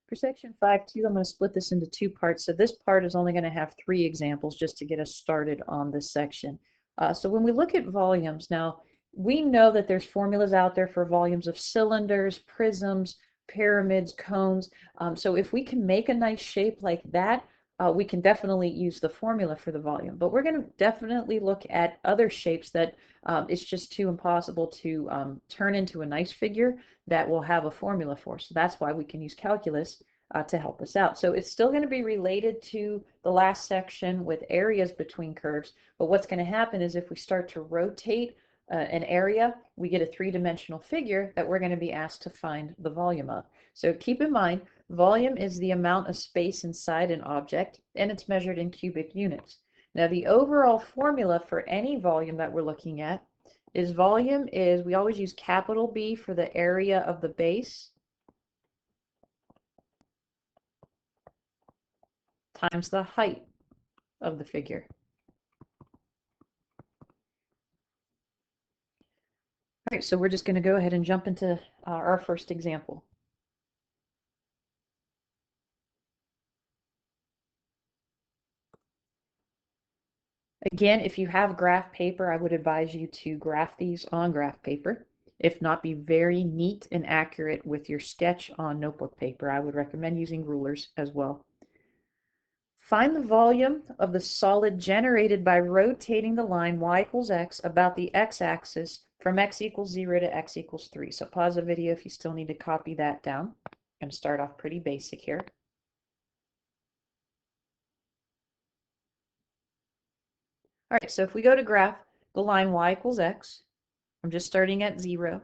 For section 5.2, I'm going to split this into two parts. So this part is only going to have 3 examples just to get us started on this section. So when we look at volumes, now we know that there's formulas out there for volumes of cylinders, prisms, pyramids, cones. So if we can make a nice shape like that, we can definitely use the formula for the volume. But we're going to definitely look at other shapes that it's just too impossible to turn into a nice figure that will have a formula for. So that's why we can use calculus to help us out. So it's still going to be related to the last section with areas between curves, but what's going to happen is if we start to rotate an area, we get a 3-dimensional figure that we're going to be asked to find the volume of. So keep in mind, volume is the amount of space inside an object, and it's measured in cubic units. Now the overall formula for any volume that we're looking at is volume is, we always use capital B for the area of the base times the height of the figure. All right, so we're just going to go ahead and jump into our first example. Again, if you have graph paper, I would advise you to graph these on graph paper. If not, be very neat and accurate with your sketch on notebook paper. I would recommend using rulers as well. Find the volume of the solid generated by rotating the line y equals x about the x-axis from x equals 0 to x equals 3. So pause the video if you still need to copy that down. I'm going to start off pretty basic here. All right, so if we go to graph the line y equals x, I'm just starting at 0.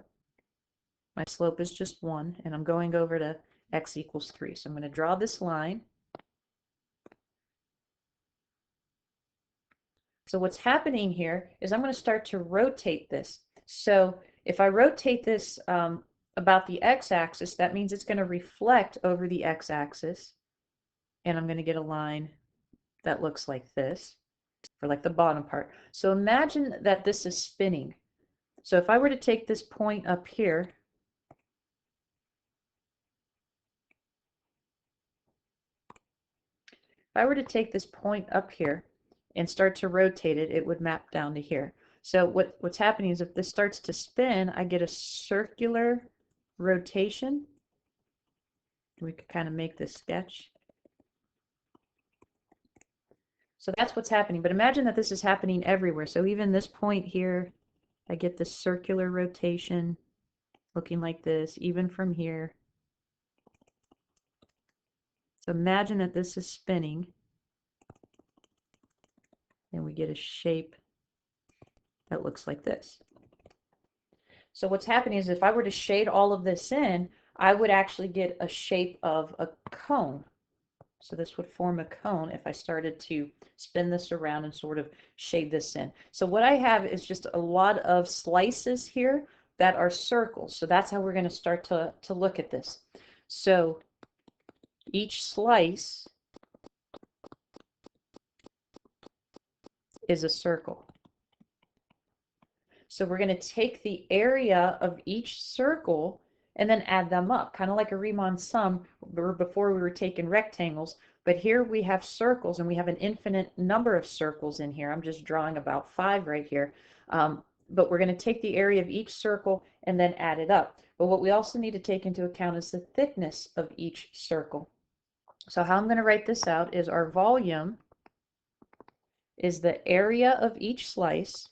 My slope is just 1, and I'm going over to x equals 3. So I'm going to draw this line. So what's happening here is I'm going to start to rotate this. So if I rotate this about the x-axis, that means it's going to reflect over the x-axis, and I'm going to get a line that looks like this, for like the bottom part. So imagine that this is spinning. So if I were to take this point up here, and start to rotate it, it would map down to here. So what's happening is if this starts to spin, I get a circular rotation. We could kind of make this sketch. So that's what's happening. But imagine that this is happening everywhere. So even this point here, I get this circular rotation looking like this, even from here. So imagine that this is spinning, and we get a shape that looks like this. So what's happening is if I were to shade all of this in, I would actually get a shape of a cone. So this would form a cone if I started to spin this around and sort of shade this in. So what I have is just a lot of slices here that are circles. So that's how we're going to start to look at this. So each slice is a circle. So we're going to take the area of each circle and then add them up, kind of like a Riemann sum before we were taking rectangles. But here we have circles, and we have an infinite number of circles in here. I'm just drawing about 5 right here. But we're going to take the area of each circle and then add it up. But what we also need to take into account is the thickness of each circle. So how I'm going to write this out is our volume is the area of each slice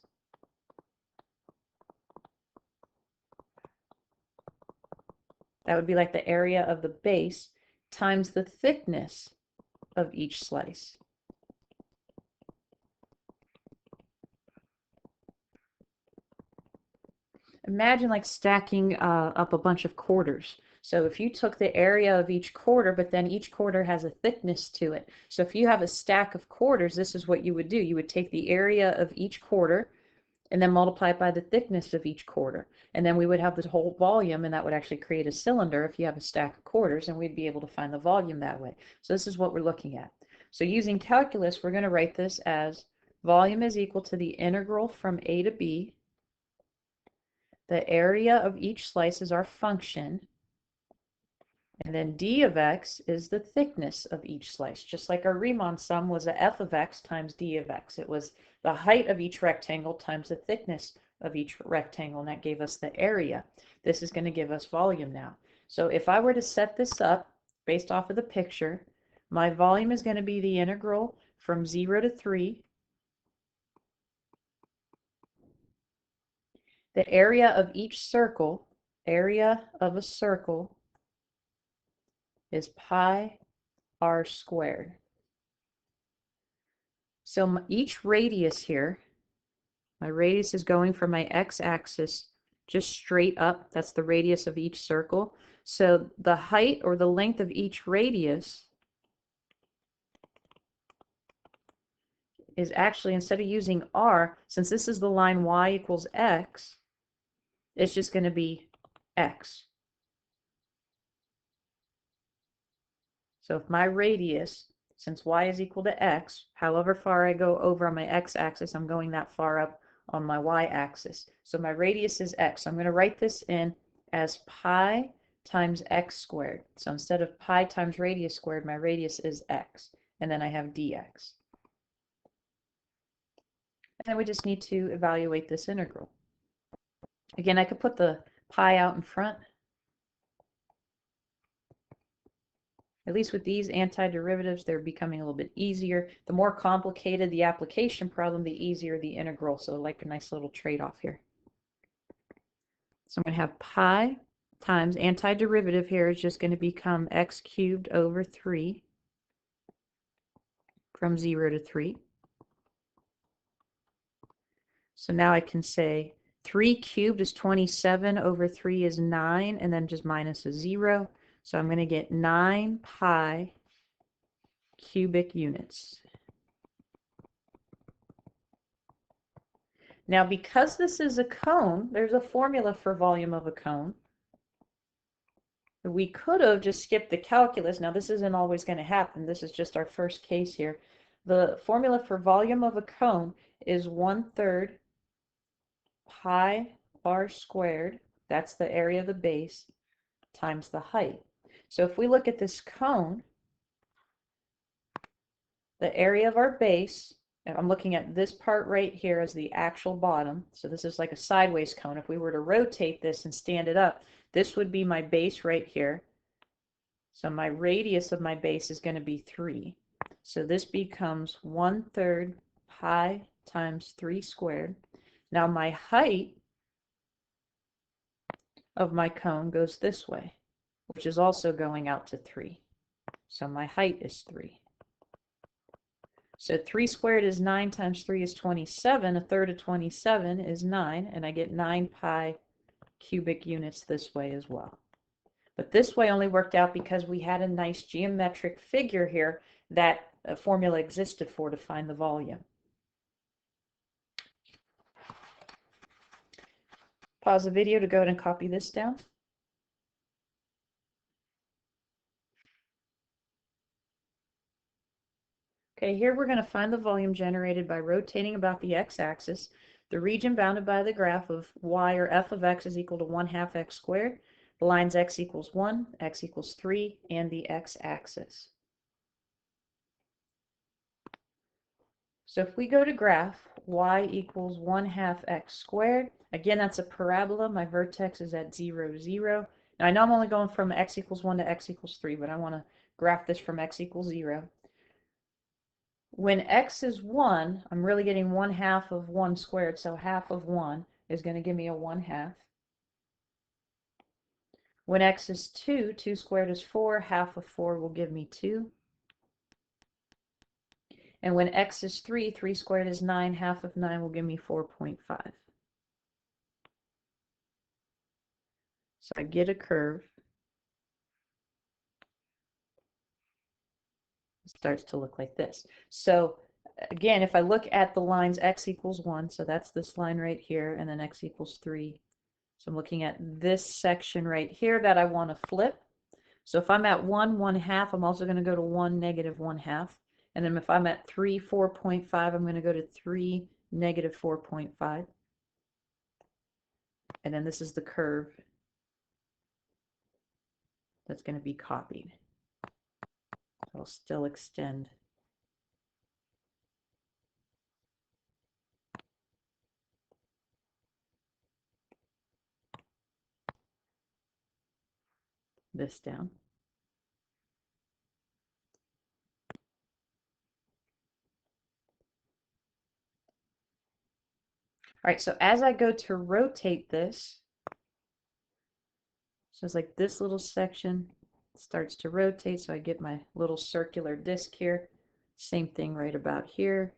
that would be like the area of the base times the thickness of each slice. Imagine like stacking up a bunch of quarters. So if you took the area of each quarter, but then each quarter has a thickness to it. So if you have a stack of quarters, this is what you would do. You would take the area of each quarter and then multiply it by the thickness of each quarter. And then we would have the whole volume, and that would actually create a cylinder if you have a stack of quarters, and we'd be able to find the volume that way. So this is what we're looking at. So using calculus, we're going to write this as volume is equal to the integral from a to b. The area of each slice is our function, And then d of x is the thickness of each slice. Just like our Riemann sum was a f of x times d of x. It was the height of each rectangle times the thickness of each rectangle, and that gave us the area. This is going to give us volume now. So if I were to set this up based off of the picture, my volume is going to be the integral from 0 to 3. The area of each circle, area of a circle, is pi r squared. So each radius here, my radius is going from my x-axis just straight up. That's the radius of each circle. So the height or the length of each radius is actually, instead of using r, since this is the line y equals x, it's just going to be x. So if my radius, since y is equal to x, however far I go over on my x-axis, I'm going that far up on my y-axis. So my radius is x. So I'm going to write this in as pi times x squared. So instead of pi times radius squared, my radius is x. And then I have dx. And then we just need to evaluate this integral. Again, I could put the pi out in front. At least with these antiderivatives, they're becoming a little bit easier. The more complicated the application problem, the easier the integral. So like a nice little trade-off here. So I'm going to have pi times antiderivative here is just going to become x cubed over 3 from 0 to 3. So now I can say 3 cubed is 27 over 3 is 9, and then just minus a 0. So I'm going to get 9 pi cubic units. Now, because this is a cone, there's a formula for volume of a cone. We could have just skipped the calculus. Now, this isn't always going to happen. This is just our first case here. The formula for volume of a cone is 1/3 pi r squared, that's the area of the base, times the height. So if we look at this cone, the area of our base, and I'm looking at this part right here as the actual bottom, so this is like a sideways cone. If we were to rotate this and stand it up, this would be my base right here. So my radius of my base is going to be 3. So this becomes 1/3 pi times 3 squared. Now my height of my cone goes this way, which is also going out to 3. So my height is 3. So 3 squared is 9 times 3 is 27. 1/3 of 27 is 9, and I get 9 pi cubic units this way as well. But this way only worked out because we had a nice geometric figure here that a formula existed for to find the volume. Pause the video to go ahead and copy this down. Okay, here we're going to find the volume generated by rotating about the x-axis. The region bounded by the graph of y, or f of x, is equal to 1/2 x squared. The lines x equals 1, x equals 3, and the x-axis. So if we go to graph, y equals 1/2 x squared. Again, that's a parabola. My vertex is at 0, 0. Now I know I'm only going from x equals 1 to x equals 3, but I want to graph this from x equals 0. When x is 1, I'm really getting 1/2 of 1 squared, so half of 1 is going to give me a 1/2. When x is 2, 2 squared is 4, half of 4 will give me 2. And when x is 3, 3 squared is 9, half of 9 will give me 4.5. So I get a curve. It starts to look like this. So again, if I look at the lines x equals 1, so that's this line right here, and then x equals 3. So I'm looking at this section right here that I want to flip. So if I'm at 1, 1/2, I'm also going to go to 1, negative 1/2. And then if I'm at 3, 4.5, I'm going to go to 3, negative 4.5. And then this is the curve that's going to be copied. I'll still extend this down. All right, so as I go to rotate this, so it's like this little section starts to rotate, so I get my little circular disc here. Same thing right about here.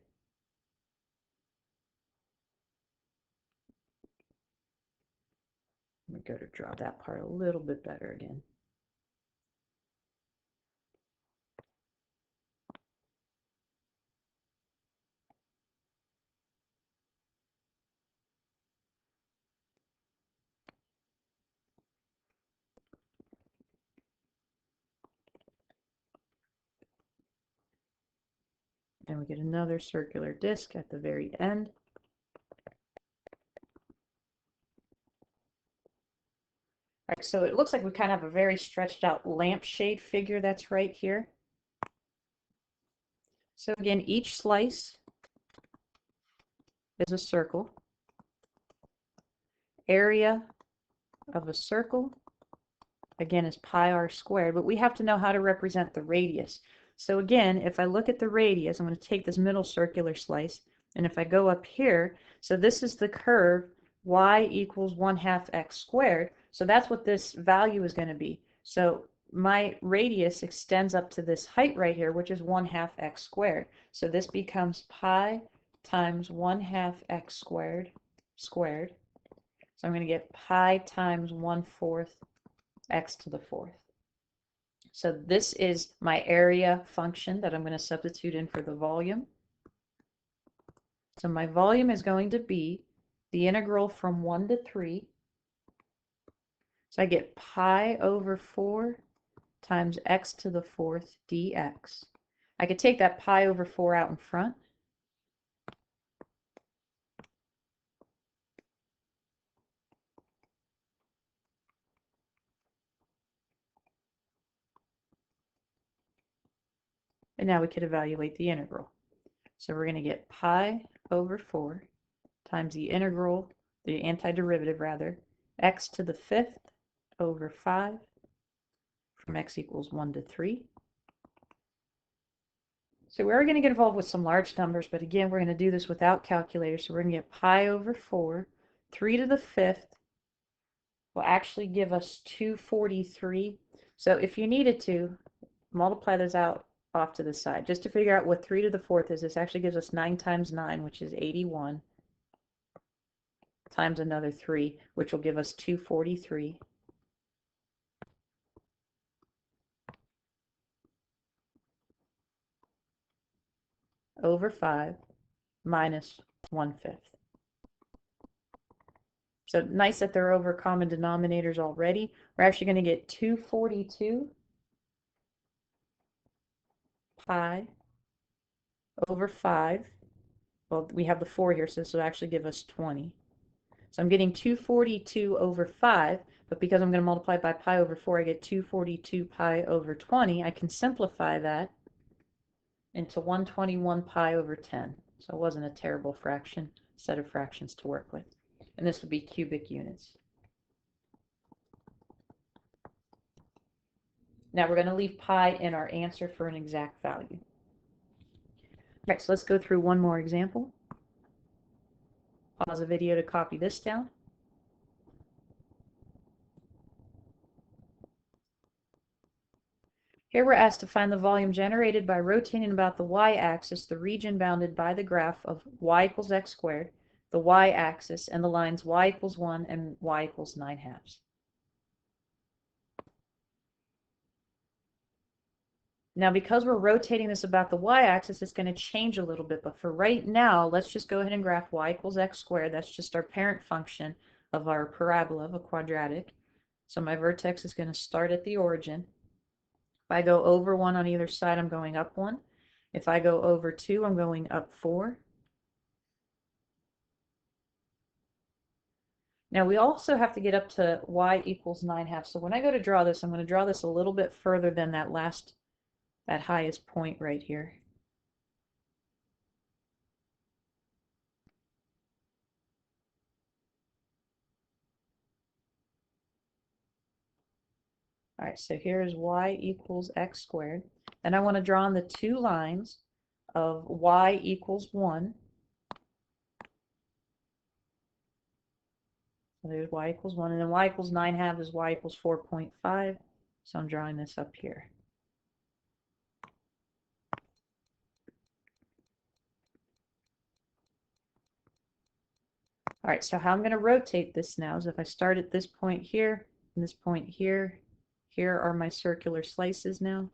Let me go to draw that part a little bit better again. And we get another circular disc at the very end. All right, so it looks like we kind of have a very stretched out lampshade figure that's right here. So again, each slice is a circle. Area of a circle, again, is pi r squared, but we have to know how to represent the radius. So again, if I look at the radius, I'm going to take this middle circular slice, and if I go up here, so this is the curve y equals 1/2 x squared, so that's what this value is going to be. So my radius extends up to this height right here, which is 1/2 x squared. So this becomes pi times 1/2 x squared squared. So I'm going to get pi times 1/4 x to the 4th. So this is my area function that I'm going to substitute in for the volume. So my volume is going to be the integral from 1 to 3. So I get pi over 4 times x to the 4th dx. I could take that pi over 4 out in front. And now we could evaluate the integral. So we're going to get pi over 4 times the integral, the antiderivative rather, x to the 5th over 5 from x equals 1 to 3. So we're going to get involved with some large numbers, but again, we're going to do this without calculators. So we're going to get pi over 4. 3 to the 5th will actually give us 243. So if you needed to, multiply those out off to the side. Just to figure out what 3 to the 4th is, this actually gives us 9 times 9, which is 81, times another 3, which will give us 243. Over 5 minus 1/5. So nice that they're over common denominators already. We're actually going to get 242 pi over 5. Well, we have the 4 here, so this will actually give us 20. So I'm getting 242 over 5, but because I'm going to multiply by pi over 4, I get 242 pi over 20. I can simplify that into 121 pi over 10. So it wasn't a terrible set of fractions to work with. And this would be cubic units. Now we're going to leave pi in our answer for an exact value. All right, so let's go through one more example. Pause the video to copy this down. Here we're asked to find the volume generated by rotating about the y-axis, the region bounded by the graph of y equals x squared, the y-axis, and the lines y equals 1 and y equals 9/2. Now, because we're rotating this about the y-axis, it's going to change a little bit, but for right now, let's just go ahead and graph y equals x squared. That's just our parent function of our parabola of a quadratic. So my vertex is going to start at the origin. If I go over 1 on either side, I'm going up 1. If I go over 2, I'm going up 4. Now we also have to get up to y equals 9/2. So when I go to draw this, I'm going to draw this a little bit further than that highest point right here. All right, so here is y equals x squared. Then I want to draw on the two lines of y equals 1. So there's y equals 1, and then y equals 9/2 is y equals 4.5. So I'm drawing this up here. All right, so how I'm going to rotate this now is if I start at this point here and this point here, here are my circular slices now.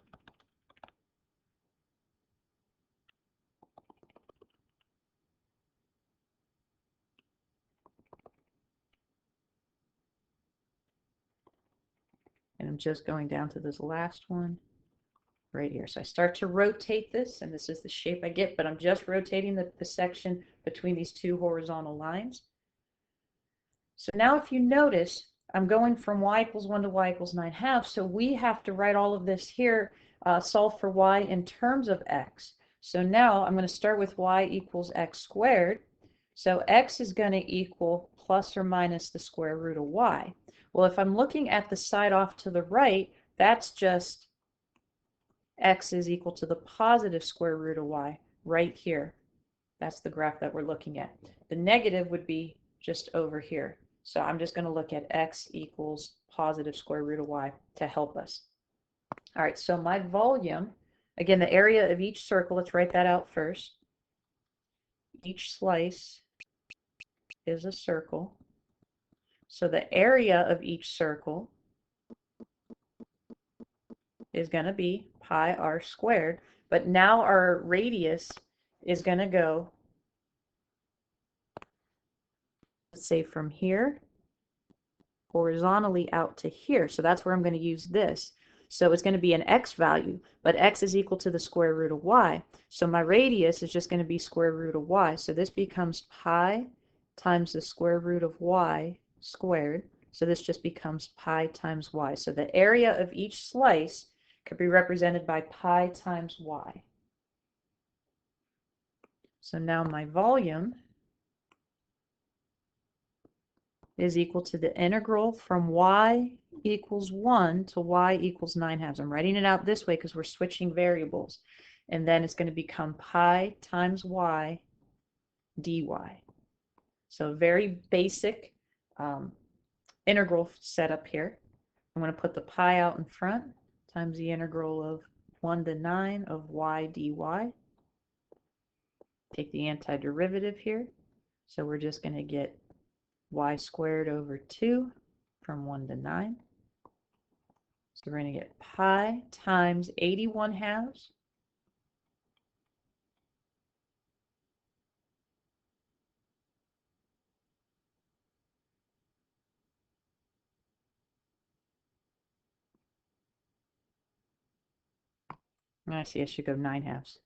And I'm just going down to this last one right here. So I start to rotate this, and this is the shape I get, but I'm just rotating the section between these two horizontal lines. So now if you notice, I'm going from y equals 1 to y equals 9/2, so we have to write all of this here, solve for y in terms of x. So now I'm going to start with y equals x squared. So x is going to equal plus or minus the square root of y. Well, if I'm looking at the side off to the right, that's just x is equal to the positive square root of y right here. That's the graph that we're looking at. The negative would be just over here. So I'm just going to look at x equals positive square root of y to help us. All right, so my volume, again, the area of each circle, let's write that out first. Each slice is a circle. So the area of each circle is going to be pi r squared. But now our radius is going to go, let's say, from here horizontally out to here. So that's where I'm going to use this. So it's going to be an x value, but x is equal to the square root of y. So my radius is just going to be square root of y. So this becomes pi times the square root of y squared. So this just becomes pi times y. So the area of each slice could be represented by pi times y. So now my volume is equal to the integral from y equals 1 to y equals 9/2. I'm writing it out this way because we're switching variables. And then it's going to become pi times y dy. So very basic integral setup here. I'm going to put the pi out in front times the integral of 1 to 9 of y dy. Take the antiderivative here. So we're just going to get y squared over 2 from 1 to 9. So we're going to get pi times 81/2 I see I should go 9/2.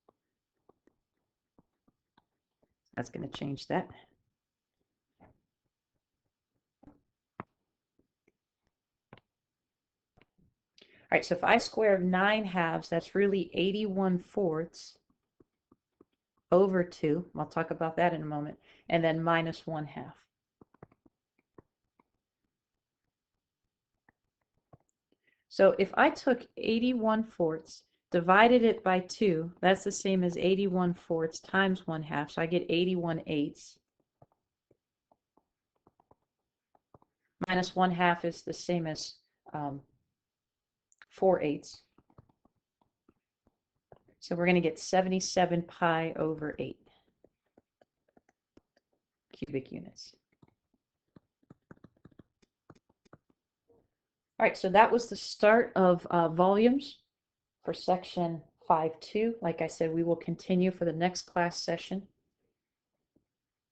That's going to change that. All right, so if I square 9/2, that's really 81/4 over 2. I'll talk about that in a moment. And then minus 1/2. So if I took 81/4, divided it by 2, that's the same as 81/4 times 1/2. So I get 81/8. Minus 1/2 is the same as 4/8. So we're going to get 77 pi over 8 cubic units. All right, so that was the start of volumes for section 5.2. Like I said, we will continue for the next class session.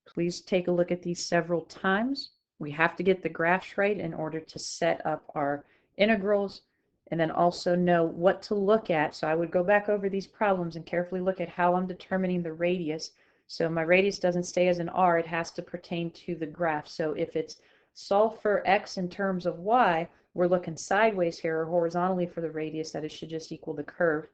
Please take a look at these several times. We have to get the graphs right in order to set up our integrals, and then also know what to look at. So I would go back over these problems and carefully look at how I'm determining the radius. So my radius doesn't stay as an r, it has to pertain to the graph. So if it's solve for x in terms of y, we're looking sideways here or horizontally for the radius, that it should just equal the curve.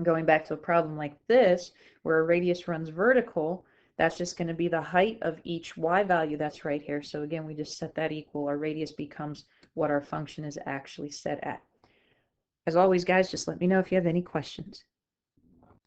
Going back to a problem like this, where a radius runs vertical, that's just going to be the height of each y value that's right here. So again, we just set that equal. Our radius becomes what our function is actually set at. As always, guys, just let me know if you have any questions.